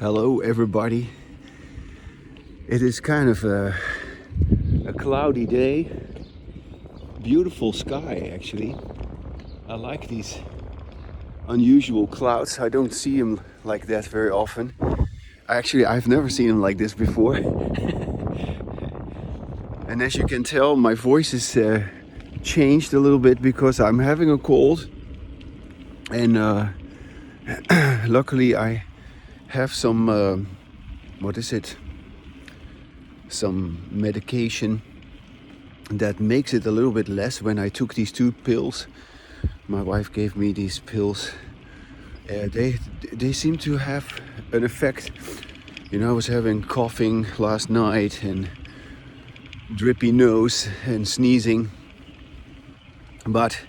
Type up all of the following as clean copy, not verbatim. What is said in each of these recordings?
Hello everybody. It is kind of a cloudy day. Beautiful sky actually. I like these unusual clouds. I don't see them like that very often. Actually, I've never seen them like this before. And as you can tell, my voice is changed a little bit because I'm having a cold. And luckily I have some, some medication that makes it a little bit less. When I took these 2 pills, my wife gave me these pills. They seem to have an effect. You know, I was having coughing last night and drippy nose and sneezing, but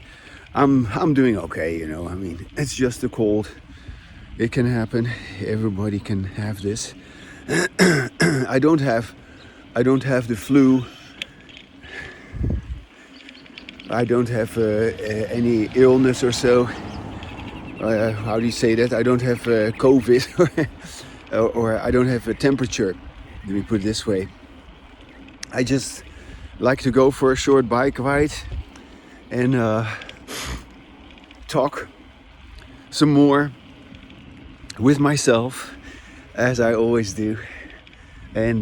I'm doing okay. You know, I mean, it's just a cold. It can happen. Everybody can have this. I don't have the flu. I don't have any illness or so. How do you say that? I don't have COVID or I don't have a temperature. Let me put it this way. I just like to go for a short bike ride and talk some more with myself, as I always do. And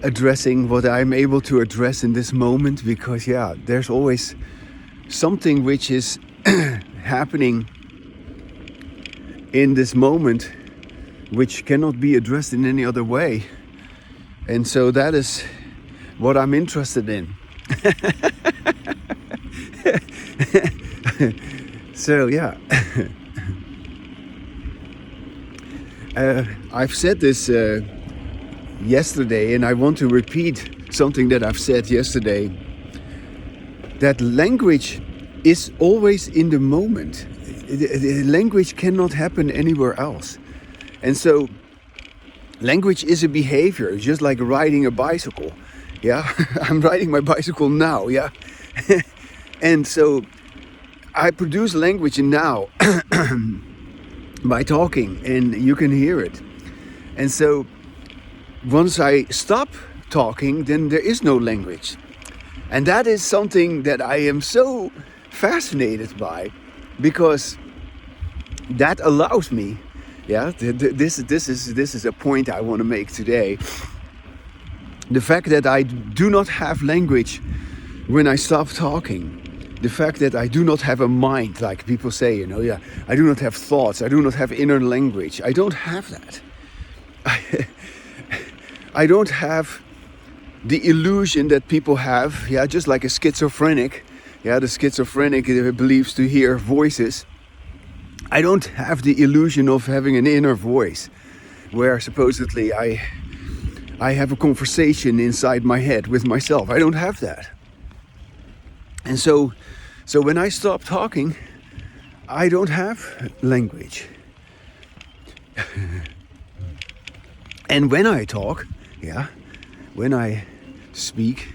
addressing what I'm able to address in this moment, because there's always something which is happening in this moment which cannot be addressed in any other way, and so that is what I'm interested in. So I've said this yesterday, and I want to repeat something that I've said yesterday, that language is always in the moment. The language cannot happen anywhere else. And so language is a behavior, just like riding a bicycle. I'm riding my bicycle now. And so I produce language now by talking, and you can hear it. And so once I stop talking, then there is no language. And that is something that I am so fascinated by, because that allows me, this is a point I want to make today. The fact that I do not have language when I stop talking. The fact that I do not have a mind, like people say, I do not have thoughts, I do not have inner language. I don't have that. I don't have the illusion that people have, just like a schizophrenic. The schizophrenic believes to hear voices. I don't have the illusion of having an inner voice, where supposedly I have a conversation inside my head with myself. I don't have that. And so when I stop talking, I don't have language. And when I talk, when I speak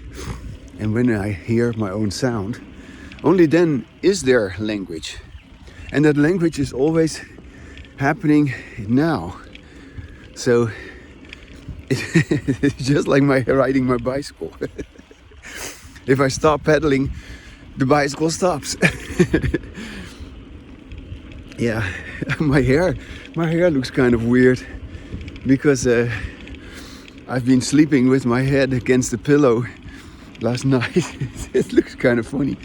and when I hear my own sound, only then is there language. And that language is always happening now. So it's just like riding my bicycle. If I stop pedaling, the bicycle stops. My hair looks kind of weird, because I've been sleeping with my head against the pillow last night. It looks kind of funny.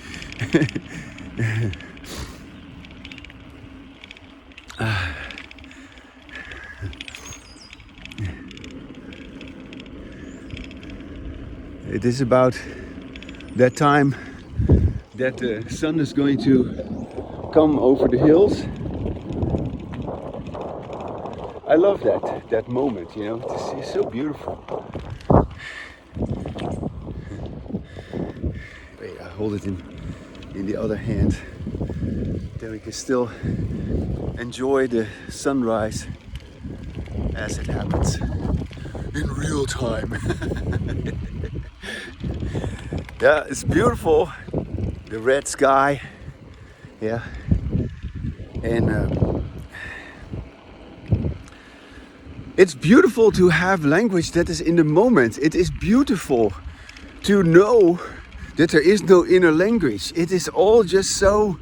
It is about that time that the sun is going to come over the hills. I love that moment, it's so beautiful. Wait, I hold it in the other hand. Then we can still enjoy the sunrise as it happens in real time. Yeah, it's beautiful. The red sky, Yeah, and it's beautiful to have language that is in the moment. It is beautiful to know that there is no inner language. It is all just so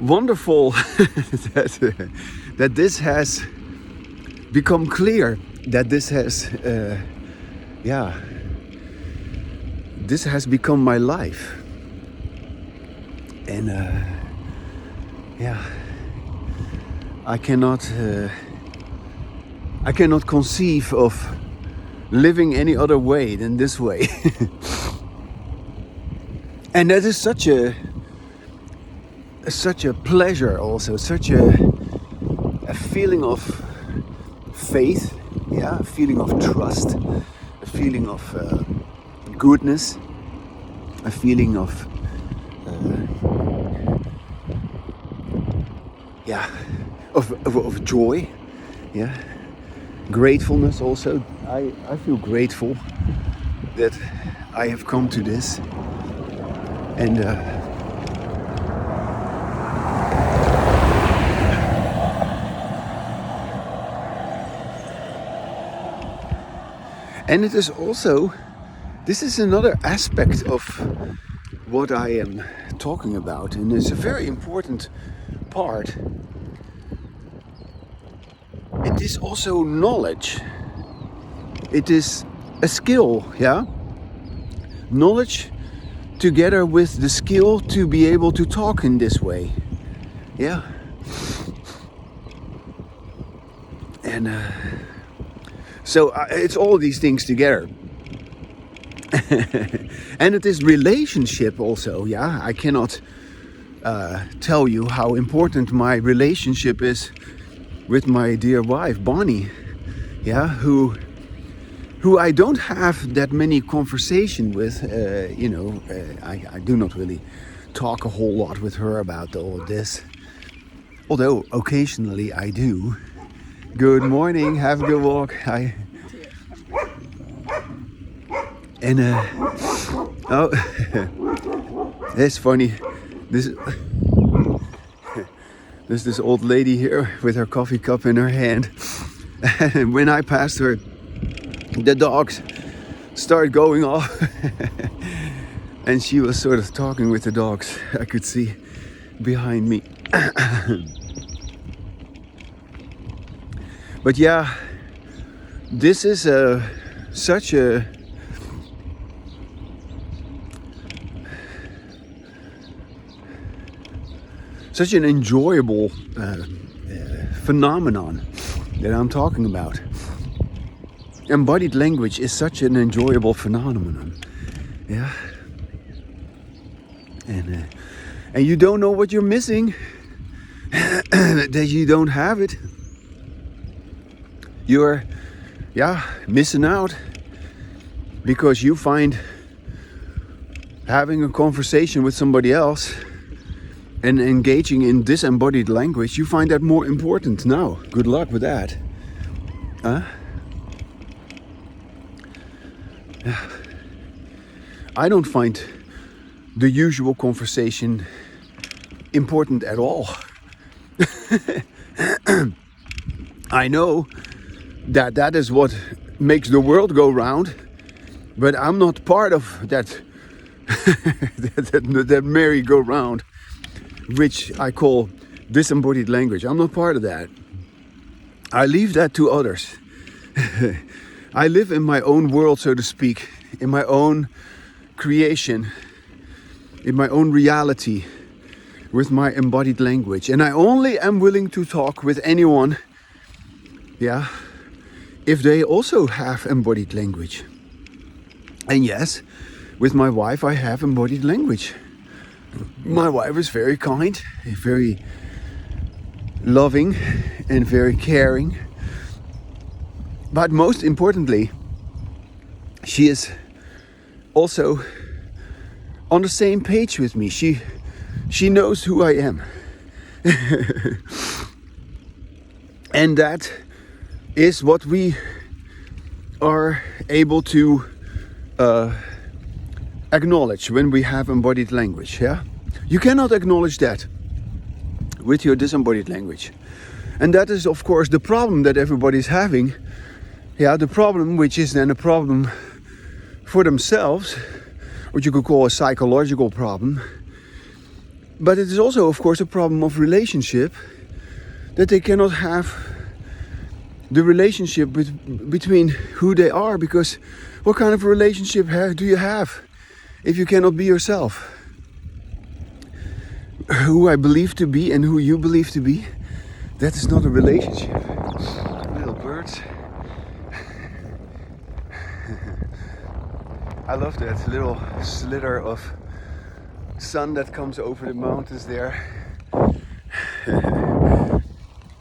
wonderful that this has become clear, that this has this has become my life. And I cannot conceive of living any other way than this way. And that is such a pleasure, also such a feeling of faith, a feeling of trust, a feeling of goodness, a feeling of of joy, gratefulness also. I feel grateful that I have come to this, and and it is also, this is another aspect of what I am talking about, and it's a very important part. It is also knowledge. It is a skill, knowledge together with the skill to be able to talk in this way, and so it's all these things together. And it is relationship also, I cannot tell you how important my relationship is with my dear wife Bonnie, who I don't have that many conversation with. I do not really talk a whole lot with her about all of this, although occasionally I do. Good morning, have a good walk. Hi. And oh, that's funny. There's this old lady here with her coffee cup in her hand, and when I passed her, the dogs started going off, and she was sort of talking with the dogs. I could see behind me. But this is such an enjoyable phenomenon that I'm talking about. Embodied language is such an enjoyable phenomenon, and you don't know what you're missing, that you don't have it. You're missing out because you find having a conversation with somebody else and engaging in disembodied language, you find that more important now. Good luck with that. I don't find the usual conversation important at all. I know that is what makes the world go round, but I'm not part of that that merry-go-round, which I call disembodied language. I'm not part of that. I leave that to others. I live in my own world, so to speak, in my own creation, in my own reality, with my embodied language. And I only am willing to talk with anyone, if they also have embodied language. And yes, with my wife I have embodied language. My wife is very kind, very loving, and very caring. But most importantly, she is also on the same page with me. She knows who I am. And that is what we are able to acknowledge when we have embodied language, You cannot acknowledge that with your disembodied language. And that is, of course, the problem that everybody's having. Yeah, the problem which is then a problem for themselves, what you could call a psychological problem. But it is also, of course, a problem of relationship, that they cannot have the relationship between who they are, because what kind of relationship do you have if you cannot be yourself? Who I believe to be and who you believe to be, that is not a relationship. Little birds. I love that little slither of sun that comes over the mountains there.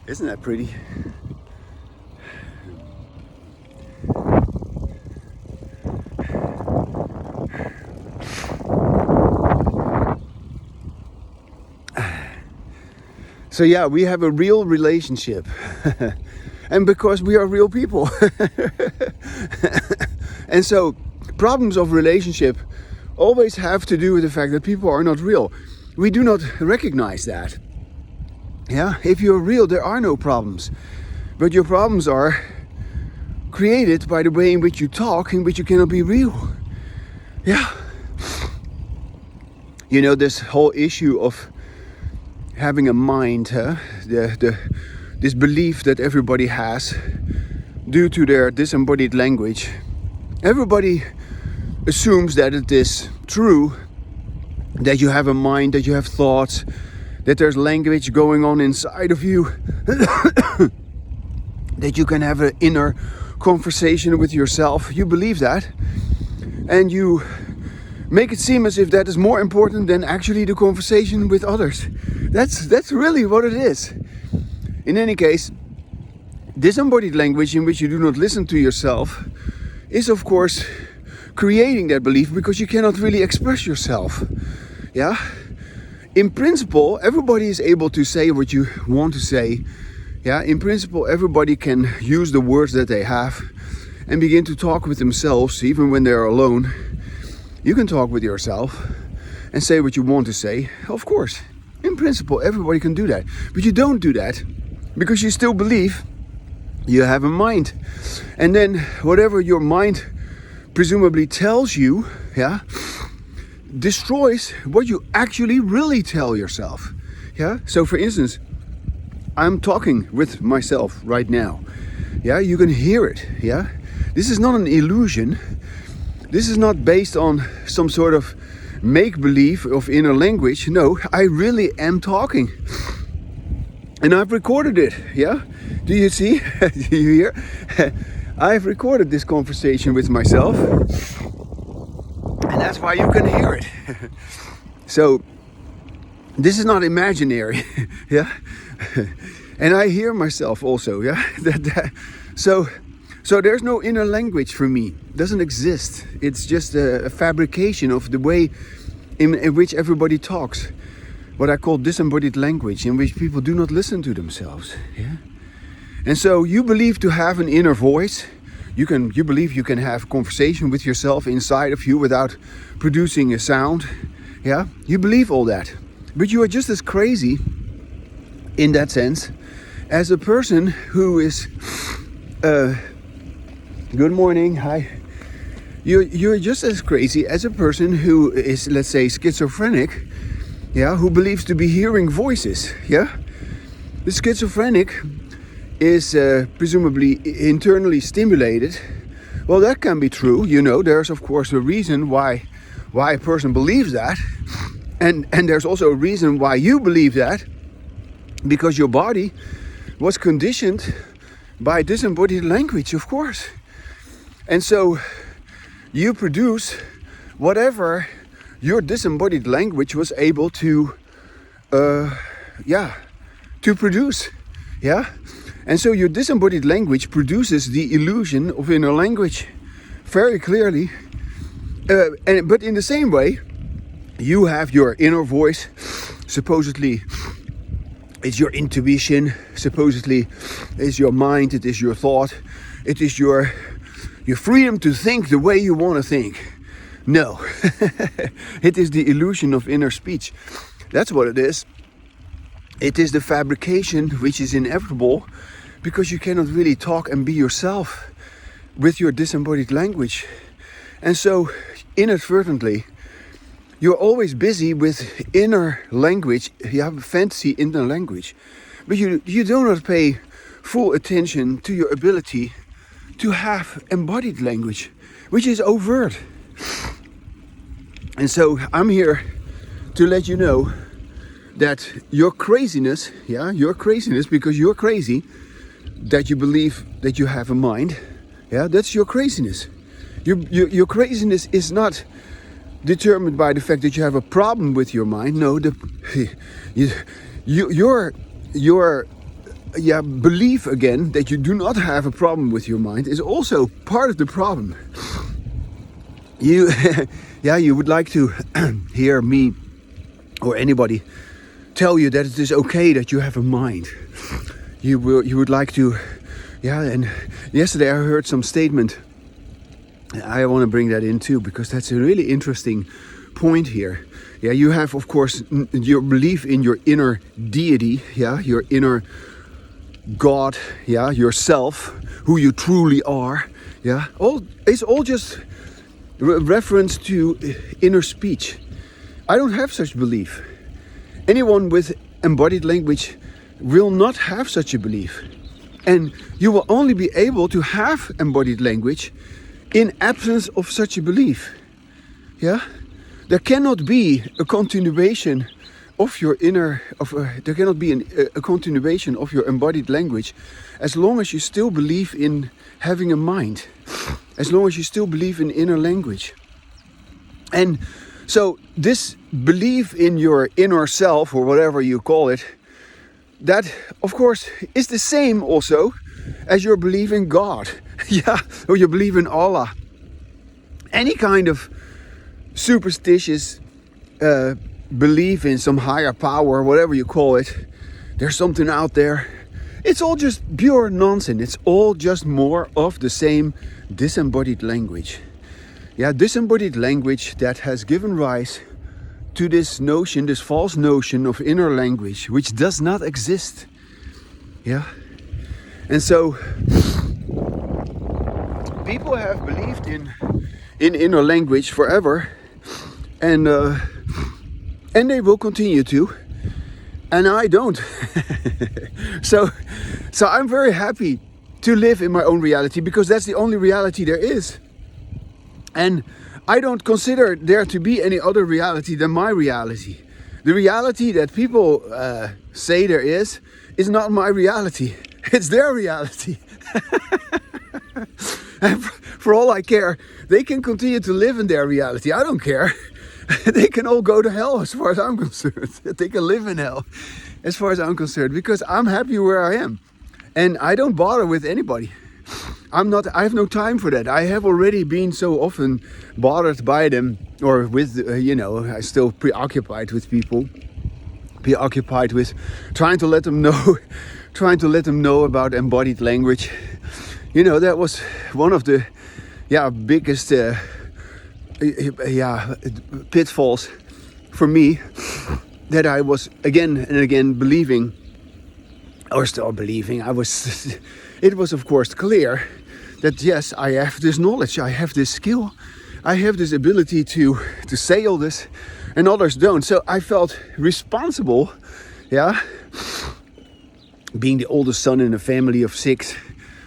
Isn't that pretty? So yeah, we have a real relationship. And because we are real people. And so problems of relationship always have to do with the fact that people are not real. We do not recognize that. Yeah, if you're real, there are no problems. But your problems are created by the way in which you talk, in which you cannot be real. Yeah. You know, this whole issue of having a mind, this belief that everybody has due to their disembodied language. Everybody assumes that it is true, that you have a mind, that you have thoughts, that there's language going on inside of you, that you can have an inner conversation with yourself. You believe that, and you make it seem as if that is more important than actually the conversation with others. That's really what it is. In any case, disembodied language in which you do not listen to yourself is, of course, creating that belief, because you cannot really express yourself. Yeah? In principle, everybody is able to say what you want to say. Yeah? In principle, everybody can use the words that they have and begin to talk with themselves, even when they're alone. You can talk with yourself and say what you want to say. Of course, in principle, everybody can do that. But you don't do that because you still believe you have a mind. And then whatever your mind presumably tells you, yeah, destroys what you actually really tell yourself. Yeah. So for instance, I'm talking with myself right now. Yeah, you can hear it. Yeah. This is not an illusion. This is not based on some sort of make-believe of inner language. No, I really am talking. And I've recorded it, yeah? Do you see? Do you hear? I've recorded this conversation with myself. And that's why you can hear it. So, this is not imaginary, yeah? And I hear myself also, yeah? So there's no inner language for me. It doesn't exist. It's just a fabrication of the way in which everybody talks. What I call disembodied language, in which people do not listen to themselves. Yeah? And so you believe to have an inner voice. You believe you can have conversation with yourself inside of you without producing a sound. Yeah? You believe all that. But you are just as crazy in that sense as a person who is good morning, hi. You're just as crazy as a person who is, let's say, schizophrenic, yeah, who believes to be hearing voices, yeah? The schizophrenic is presumably internally stimulated. Well, that can be true, you know. There's, of course, a reason why a person believes that. And there's also a reason why you believe that. Because your body was conditioned by disembodied language, of course. And so you produce whatever your disembodied language was able to produce. Yeah? And so your disembodied language produces the illusion of inner language very clearly. But in the same way, you have your inner voice. Supposedly, it's your intuition. Supposedly, it's your mind. It is your thought. It is your freedom to think the way you want to think. No, it is the illusion of inner speech. That's what it is. It is the fabrication which is inevitable because you cannot really talk and be yourself with your disembodied language. And so inadvertently, you're always busy with inner language. You have fantasy inner language, but you do not pay full attention to your ability to have embodied language, which is overt. And so I'm here to let you know that your craziness, because you're crazy, that you believe that you have a mind, that's your craziness. Your craziness is not determined by the fact that you have a problem with your mind. No, your belief again that you do not have a problem with your mind is also part of the problem. You would like to hear me or anybody tell you that it is okay that you have a mind. You would like to, and yesterday I heard some statement. I want to bring that in too, because that's a really interesting point here. You have, of course, your belief in your inner deity, your inner God, yourself, who you truly are, it's all just reference to inner speech. I don't have such belief. Anyone with embodied language will not have such a belief. And you will only be able to have embodied language in absence of such a belief. There cannot be a continuation of your there cannot be a continuation of your embodied language as long as you still believe in having a mind, as long as you still believe in inner language. And so this belief in your inner self, or whatever you call it, that of course is the same also as your belief in God, or you believe in Allah. Any kind of superstitious belief in some higher power, whatever you call it, there's something out there. It's all just pure nonsense. It's all just more of the same disembodied language. Disembodied language that has given rise to this notion, this false notion of inner language, which does not exist. And so people have believed in inner language forever, and they will continue to, and I don't. So I'm very happy to live in my own reality, because that's the only reality there is. And I don't consider there to be any other reality than my reality. The reality that people say there is not my reality. It's their reality. And for all I care, they can continue to live in their reality. I don't care. They can all go to hell as far as I'm concerned. They can live in hell as far as I'm concerned, because I'm happy where I am. And I don't bother with anybody. I have no time for that. I have already been so often bothered by them, or with, I still preoccupied with people, preoccupied with trying to let them know about embodied language. That was one of the biggest pitfalls for me, that I was again and again believing, or still believing. It was of course clear that yes, I have this knowledge, I have this skill, I have this ability to say all this, and others don't. So I felt responsible, being the oldest son in a family of 6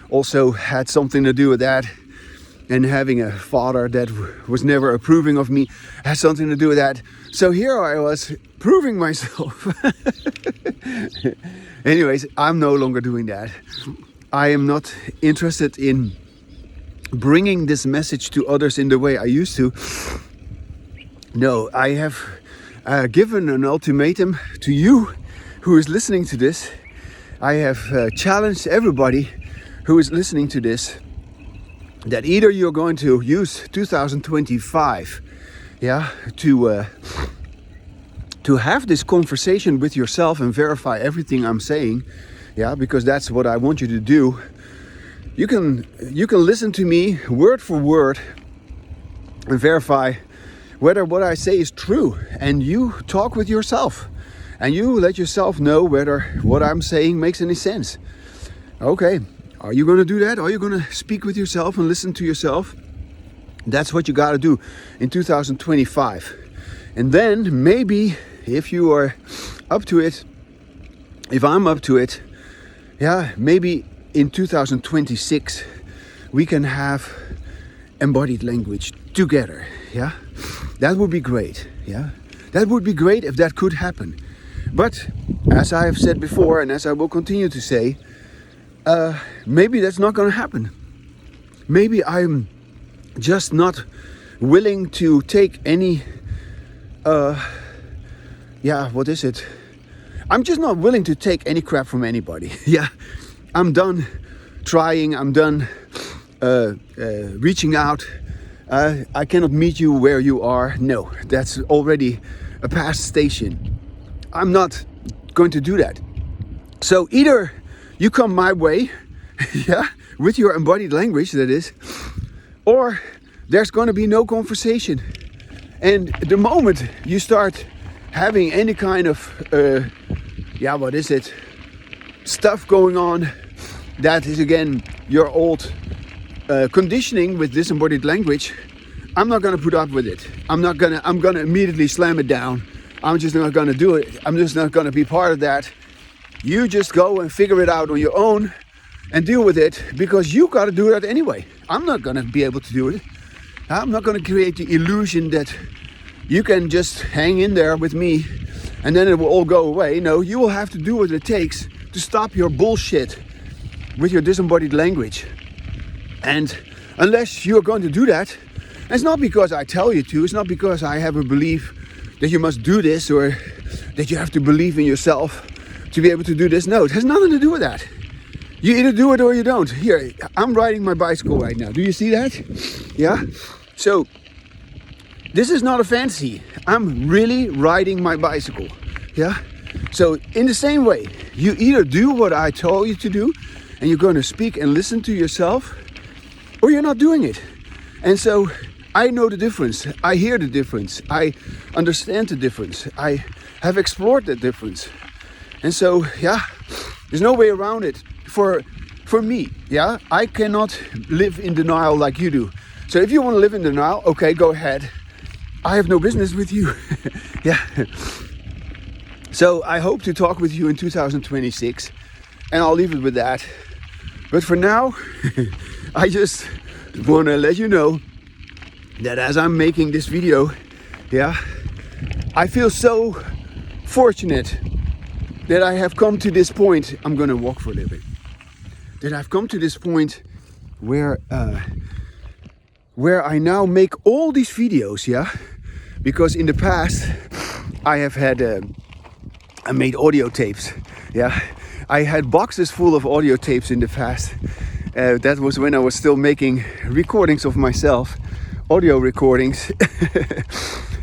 also had something to do with that. And having a father that was never approving of me has something to do with that. So here I was proving myself. Anyways, I'm no longer doing that. I am not interested in bringing this message to others in the way I used to. No, I have given an ultimatum to you who is listening to this. I have challenged everybody who is listening to this, that either you're going to use 2025 to have this conversation with yourself and verify everything I'm saying, because that's what I want you to do. You can listen to me word for word and verify whether what I say is true, and you talk with yourself and you let yourself know whether what I'm saying makes any sense. Okay, are you going to do that? Are you going to speak with yourself and listen to yourself? That's what you got to do in 2025. And then maybe if you are up to it, if I'm up to it, yeah, maybe in 2026 we can have embodied language together. Yeah, that would be great. Yeah, that would be great if that could happen. But as I have said before, and as I will continue to say, maybe that's not going to happen. Maybe I'm just not willing to take any, what is it? I'm just not willing to take any crap from anybody. Yeah, I'm done trying. I'm done reaching out. I cannot meet you where you are. No, that's already a past station. I'm not going to do that. So either you come my way, yeah, with your embodied language, that is, or there's going to be no conversation. And the moment you start having any kind of, stuff going on, that is again your old conditioning with disembodied language, I'm not going to put up with it. I'm going to immediately slam it down. I'm just not going to do it. I'm just not going to be part of that. You just go and figure it out on your own and deal with it, because you got to do that anyway. I'm not going to be able to do it. I'm not going to create the illusion that you can just hang in there with me and then it will all go away. No, you will have to do what it takes to stop your bullshit with your disembodied language. And unless you're going to do that, and it's not because I tell you to, it's not because I have a belief that you must do this or that you have to believe in yourself to be able to do this. No, it has nothing to do with that. You either do it or you don't. Here, I'm riding my bicycle right now. Do you see that? Yeah? So, this is not a fantasy. I'm really riding my bicycle. Yeah? So, in the same way, you either do what I told you to do, and you're going to speak and listen to yourself, or you're not doing it. And so, I know the difference. I hear the difference. I understand the difference. I have explored that difference. And so, yeah, there's no way around it. For me, yeah, I cannot live in denial like you do. So if you want to live in denial, okay, go ahead. I have no business with you. Yeah. So I hope to talk with you in 2026, and I'll leave it with that. But for now, I just want to let you know that as I'm making this video, yeah, I feel so fortunate that I have come to this point. I'm going to walk for a little bit. That I've come to this point where I now make all these videos, yeah, because in the past I have had I made audio tapes, yeah. I had boxes full of audio tapes in the past. That was when I was still making recordings of myself, audio recordings.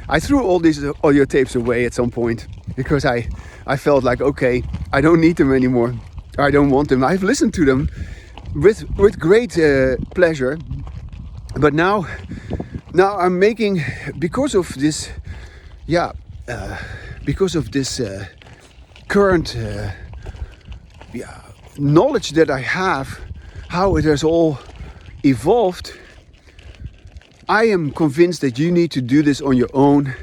I threw all these audio tapes away at some point because I felt like, okay, I don't need them anymore. I don't want them. I've listened to them with great pleasure, but now I'm making, because of this current knowledge that I have, how it has all evolved. I am convinced that you need to do this on your own,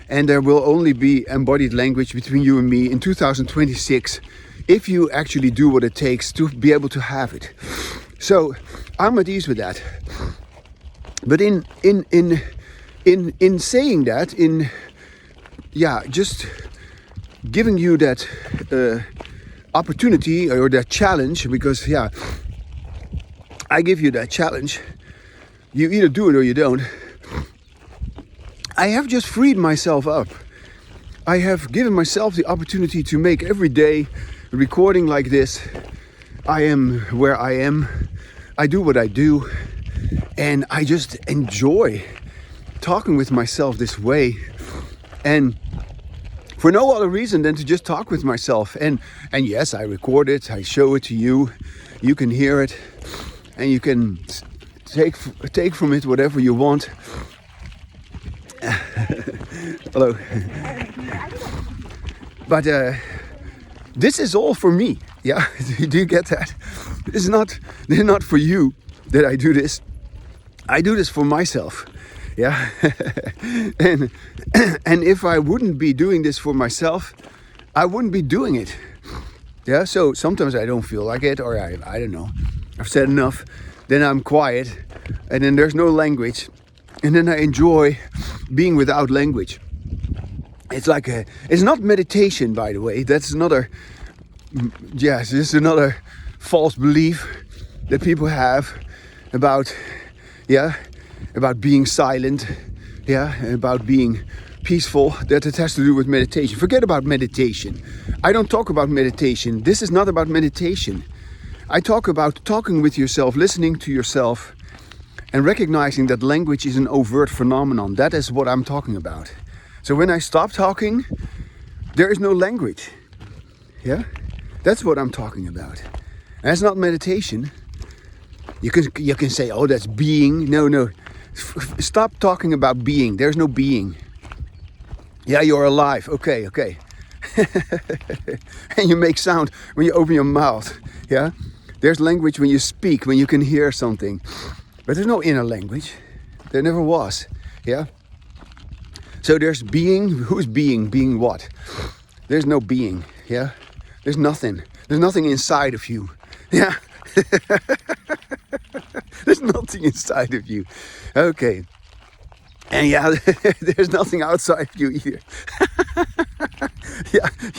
and there will only be embodied language between you and me in 2026 if you actually do what it takes to be able to have it. So I'm at ease with that. But in saying that, just giving you that opportunity or that challenge, because I give you that challenge. You either do it or you don't. I have just freed myself up. I have given myself the opportunity to make every day a recording like this. I am where I am. I do what I do. And I just enjoy talking with myself this way. And for no other reason than to just talk with myself. And yes, I record it. I show it to you. You can hear it. And you can take from it whatever you want. Hello. But this is all for me. Yeah, do you get that? This is not for you that I do this. I do this for myself. Yeah, and if I wouldn't be doing this for myself, I wouldn't be doing it. Yeah, so sometimes I don't feel like it, or I don't know. I've said enough. Then I'm quiet, and then there's no language, and then I enjoy being without language. It's like it's not meditation, by the way. That's another, yes, this is another false belief that people have about, about being silent, about being peaceful, that it has to do with meditation. Forget about meditation. I don't talk about meditation. This is not about meditation. I talk about talking with yourself, listening to yourself, and recognizing that language is an overt phenomenon. That is what I'm talking about. So when I stop talking, there is no language. Yeah? That's what I'm talking about. And that's not meditation. You can say, oh, that's being. No. Stop talking about being. There's no being. Yeah, you're alive. Okay. And you make sound when you open your mouth. Yeah? There's language when you speak, when you can hear something. But there's no inner language. There never was. Yeah? So there's being. Who's being? Being what? There's no being. Yeah? There's nothing. There's nothing inside of you. Yeah? There's nothing inside of you. Okay. And yeah, there's nothing outside of you either.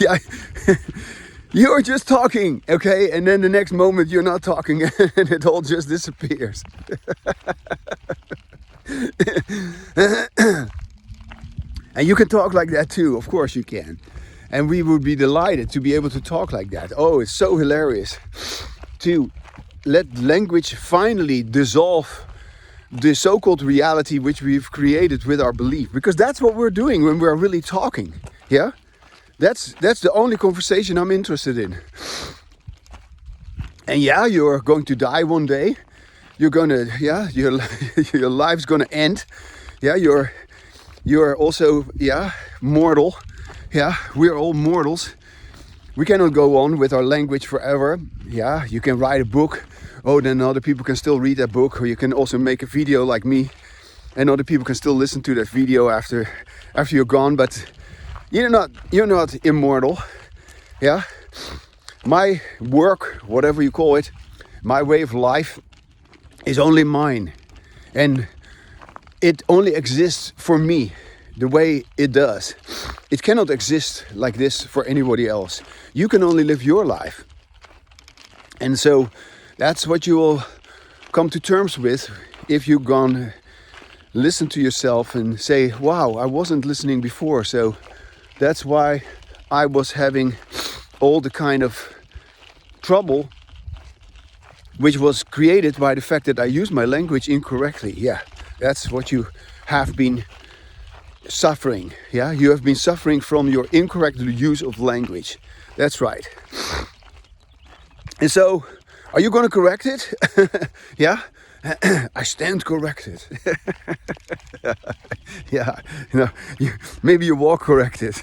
yeah. You're just talking, okay? And then the next moment you're not talking and it all just disappears. And you can talk like that too, of course you can. And we would be delighted to be able to talk like that. Oh, it's so hilarious to let language finally dissolve the so-called reality which we've created with our belief. Because that's what we're doing when we're really talking. Yeah? That's the only conversation I'm interested in. And yeah, you're going to die one day. You're gonna, your life's gonna end. Yeah, you're also, mortal. Yeah, we're all mortals. We cannot go on with our language forever. Yeah, you can write a book. Oh, then other people can still read that book. Or you can also make a video like me. And other people can still listen to that video after you're gone. But you're not immortal. Yeah. My work, whatever you call it, my way of life is only mine. And it only exists for me the way it does. It cannot exist like this for anybody else. You can only live your life. And so that's what you will come to terms with if you're gonna listen to yourself and say, wow, I wasn't listening before. So that's why I was having all the kind of trouble which was created by the fact that I used my language incorrectly. Yeah, that's what you have been suffering. Yeah, you have been suffering from your incorrect use of language. That's right. And so, are you going to correct it? Yeah, I stand corrected. Yeah, maybe you walk corrected.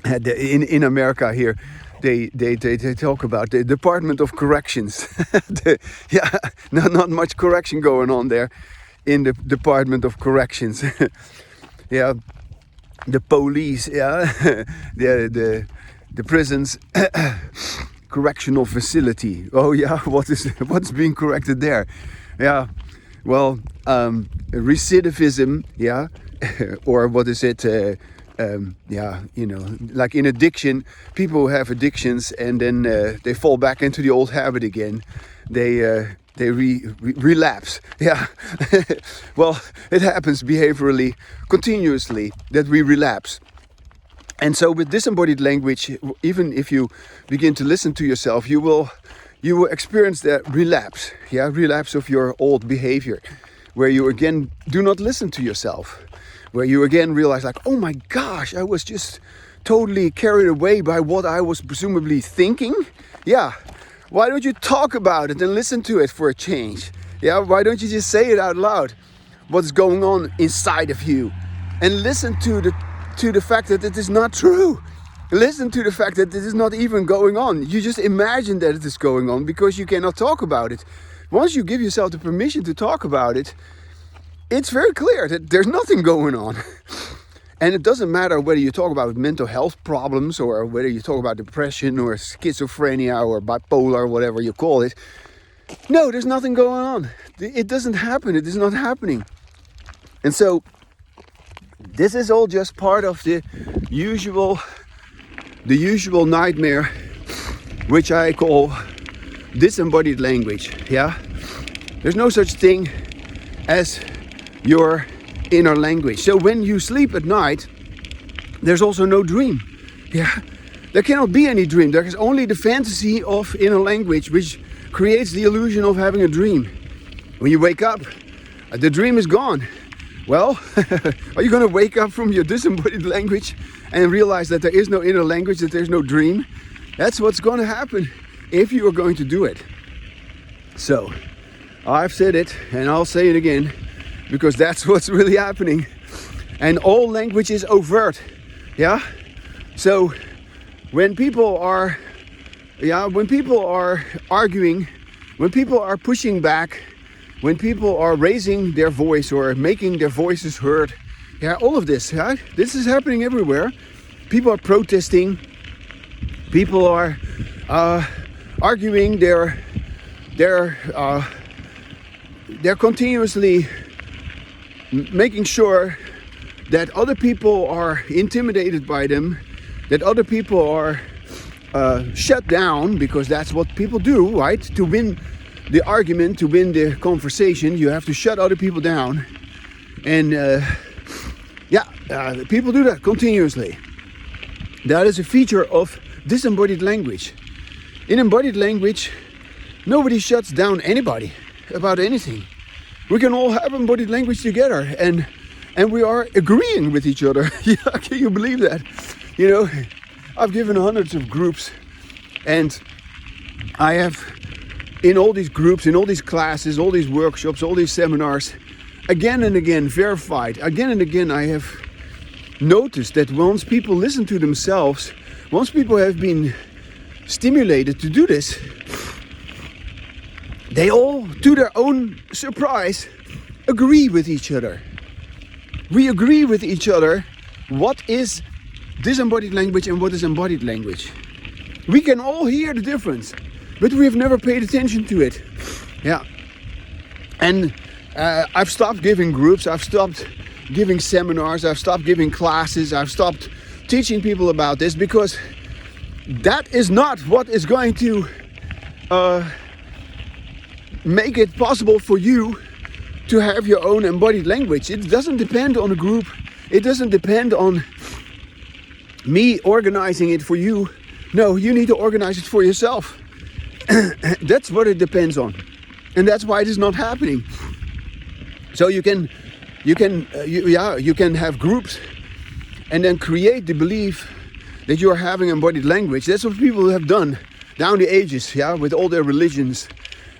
In America here, they talk about the Department of Corrections. Not much correction going on there in the Department of Corrections. Yeah, the police. Yeah, the prisons. Correctional facility. Oh yeah, what's being corrected there? Yeah, well, recidivism. Yeah, or what is it? Like in addiction, people who have addictions and then they fall back into the old habit again. They relapse. Yeah. Well, it happens behaviorally, continuously, that we relapse. And so with disembodied language, even if you begin to listen to yourself, you will experience that relapse. Yeah, relapse of your old behavior, where you again do not listen to yourself. Where you again realize like, oh my gosh, I was just totally carried away by what I was presumably thinking. Yeah, why don't you talk about it and listen to it for a change? Yeah, why don't you just say it out loud? What's going on inside of you? And listen to the fact that it is not true. Listen to the fact that it is not even going on. You just imagine that it is going on because you cannot talk about it. Once you give yourself the permission to talk about it, it's very clear that there's nothing going on. And it doesn't matter whether you talk about mental health problems or whether you talk about depression or schizophrenia or bipolar, whatever you call it. No, there's nothing going on. It doesn't happen. It is not happening. And so this is all just part of the usual nightmare, which I call disembodied language. Yeah, there's no such thing as your inner language. So when you sleep at night, there's also no dream. Yeah, there cannot be any dream. There is only the fantasy of inner language, which creates the illusion of having a dream. When you wake up, the dream is gone. Well, are you going to wake up from your disembodied language and realize that there is no inner language, that there's no dream? That's what's going to happen if you are going to do it. So, I've said it and I'll say it again, because that's what's really happening. And all language is overt. Yeah? So, when people are arguing, when people are pushing back, when people are raising their voice or making their voices heard, yeah, all of this, yeah, this is happening everywhere. People are protesting. People are arguing. They're continuously making sure that other people are intimidated by them, that other people are shut down, because that's what people do, right? To win the argument, to win the conversation, you have to shut other people down. And people do that continuously. That is a feature of disembodied language. In embodied language, nobody shuts down anybody about anything. We can all have embodied language together, and we are agreeing with each other. Yeah, can you believe that? You know, I've given hundreds of groups, and I have, in all these groups, in all these classes, all these workshops, all these seminars, again and again verified, again and again I have noticed that once people listen to themselves, once people have been stimulated to do this, they all, to their own surprise, agree with each other. We agree with each other what is disembodied language and what is embodied language. We can all hear the difference, but we have never paid attention to it. Yeah. And I've stopped giving groups, I've stopped giving seminars, I've stopped giving classes, I've stopped teaching people about this, because that is not what is going to make it possible for you to have your own embodied language. It doesn't depend on a group. It doesn't depend on me organizing it for you. No, you need to organize it for yourself. That's what it depends on. And that's why it is not happening. So you can have groups and then create the belief that you are having embodied language. That's what people have done down the ages, yeah, with all their religions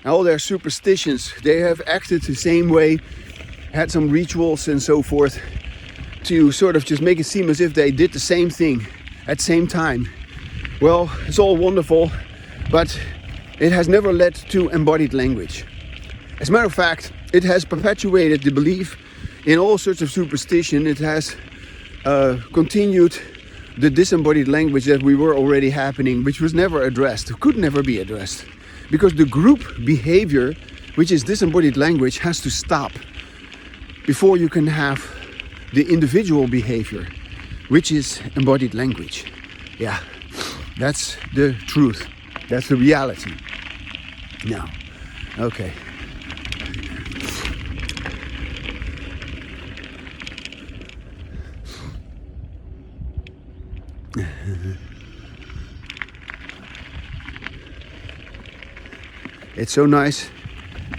and all their superstitions. They have acted the same way, had some rituals and so forth, to sort of just make it seem as if they did the same thing at the same time. Well, it's all wonderful, but it has never led to embodied language. As a matter of fact, it has perpetuated the belief in all sorts of superstition. It has continued the disembodied language that we were already happening, which was never addressed, could never be addressed. Because the group behavior, which is disembodied language, has to stop before you can have the individual behavior, which is embodied language. Yeah, that's the truth. That's the reality. Now, okay. It's so nice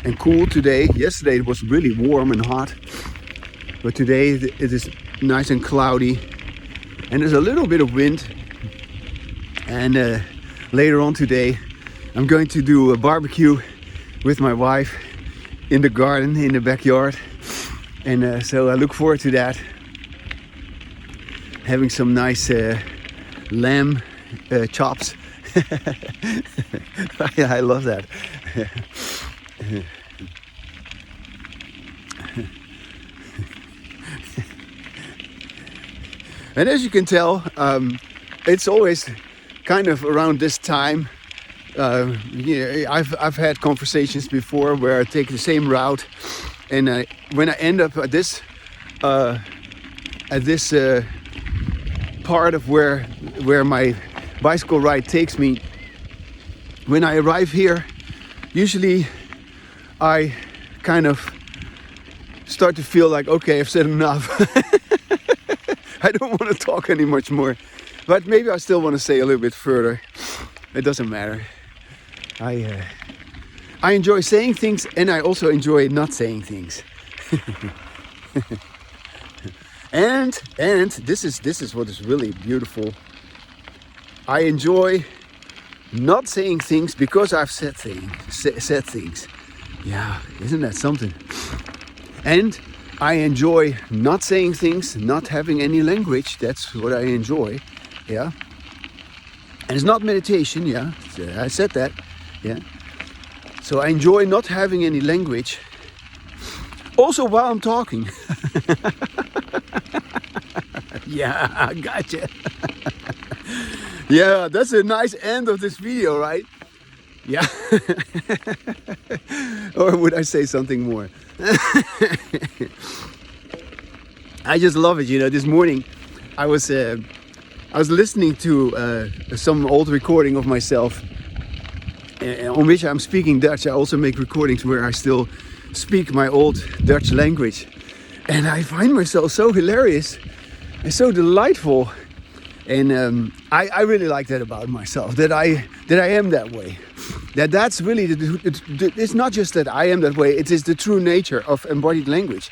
and cool today. Yesterday it was really warm and hot, but today it is nice and cloudy, and there's a little bit of wind. And later on today I'm going to do a barbecue with my wife in the garden, in the backyard. And so I look forward to that. Having some nice lamb chops. I love that. And as you can tell, it's always kind of around this time. I've had conversations before where I take the same route, and when I end up at this part of where my bicycle ride takes me, when I arrive here, usually I kind of start to feel like, okay, I've said enough. I don't want to talk any much more, but maybe I still want to say a little bit further. It doesn't matter. I enjoy saying things, and I also enjoy not saying things. and this is what is really beautiful. I enjoy not saying things because I've said things. Yeah, isn't that something? And I enjoy not saying things, not having any language. That's what I enjoy. Yeah. And it's not meditation. Yeah, I said that. Yeah. So I enjoy not having any language. Also while I'm talking. Yeah, gotcha. Yeah, that's a nice end of this video, right? Yeah. Or would I say something more? I just love it. This morning I was listening to some old recording of myself on which I'm speaking Dutch. I also make recordings where I still speak my old Dutch language, and I find myself so hilarious and so delightful. And I really like that about myself, that I am that way. That's really, it's not just that I am that way, it is the true nature of embodied language.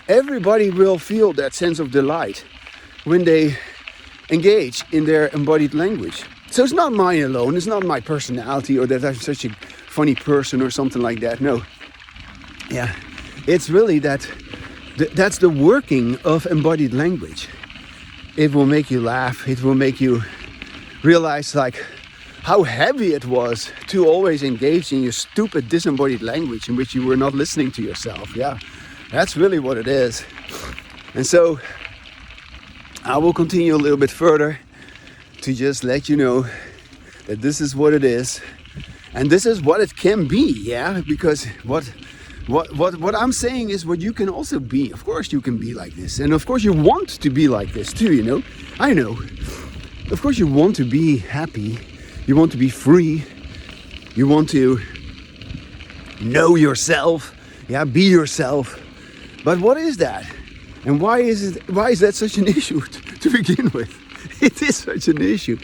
Everybody will feel that sense of delight when they engage in their embodied language. So it's not mine alone, it's not my personality or that I'm such a funny person or something like that, no. Yeah, it's really that's the working of embodied language. It will make you laugh, it will make you realize like how heavy it was to always engage in your stupid disembodied language in which you were not listening to yourself. Yeah, that's really what it is. And so I will continue a little bit further to just let you know that this is what it is and this is what it can be. Yeah, because what I'm saying is what you can also be. Of course you can be like this, and of course you want to be like this too, I know. Of course you want to be happy, you want to be free, you want to know yourself, yeah, be yourself. But what is that? And why is that such an issue to begin with? It is such an issue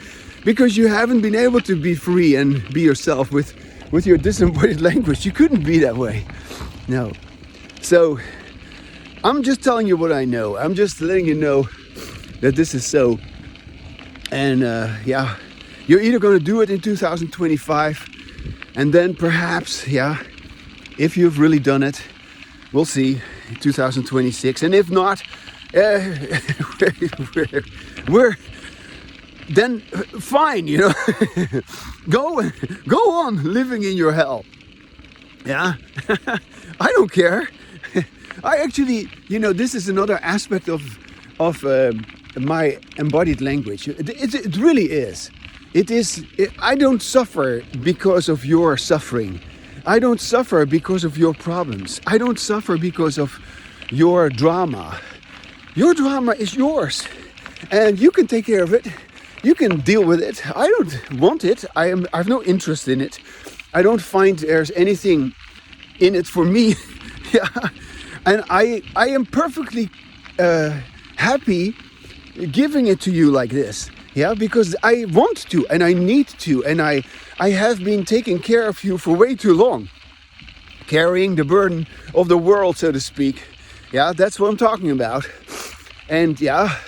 because you haven't been able to be free and be yourself with your disembodied language. You couldn't be that way. No. So I'm just telling you what I know. I'm just letting you know that this is so. And yeah, you're either going to do it in 2025 and then perhaps, yeah, if you've really done it, we'll see, 2026. And if not, we're then fine, go on living in your hell. Yeah, I don't care. I actually, this is another aspect of my embodied language. It really is. I don't suffer because of your suffering. I don't suffer because of your problems. I don't suffer because of your drama. Your drama is yours, and you can take care of it. You can deal with it. I don't want it. I have no interest in it. I don't find there's anything in it for me. Yeah, and I am perfectly happy giving it to you like this. Yeah, because I want to and I need to, and I have been taking care of you for way too long, carrying the burden of the world, so to speak. Yeah, that's what I'm talking about. And yeah,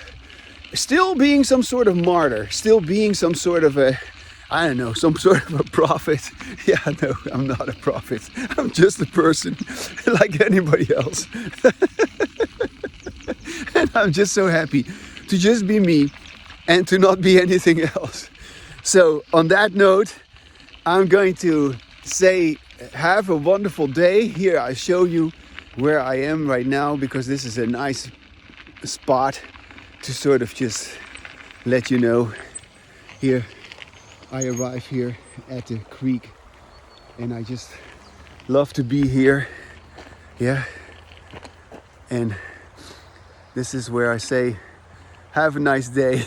still being some sort of martyr, still being some sort of a I don't know, some sort of a prophet. Yeah, no, I'm not a prophet. I'm just a person like anybody else. And I'm just so happy to just be me and to not be anything else. So on that note, I'm going to say have a wonderful day. Here I show you where I am right now, because this is a nice spot to sort of just let you know. Here I arrive here at the creek, and I just love to be here. Yeah, and this is where I say have a nice day.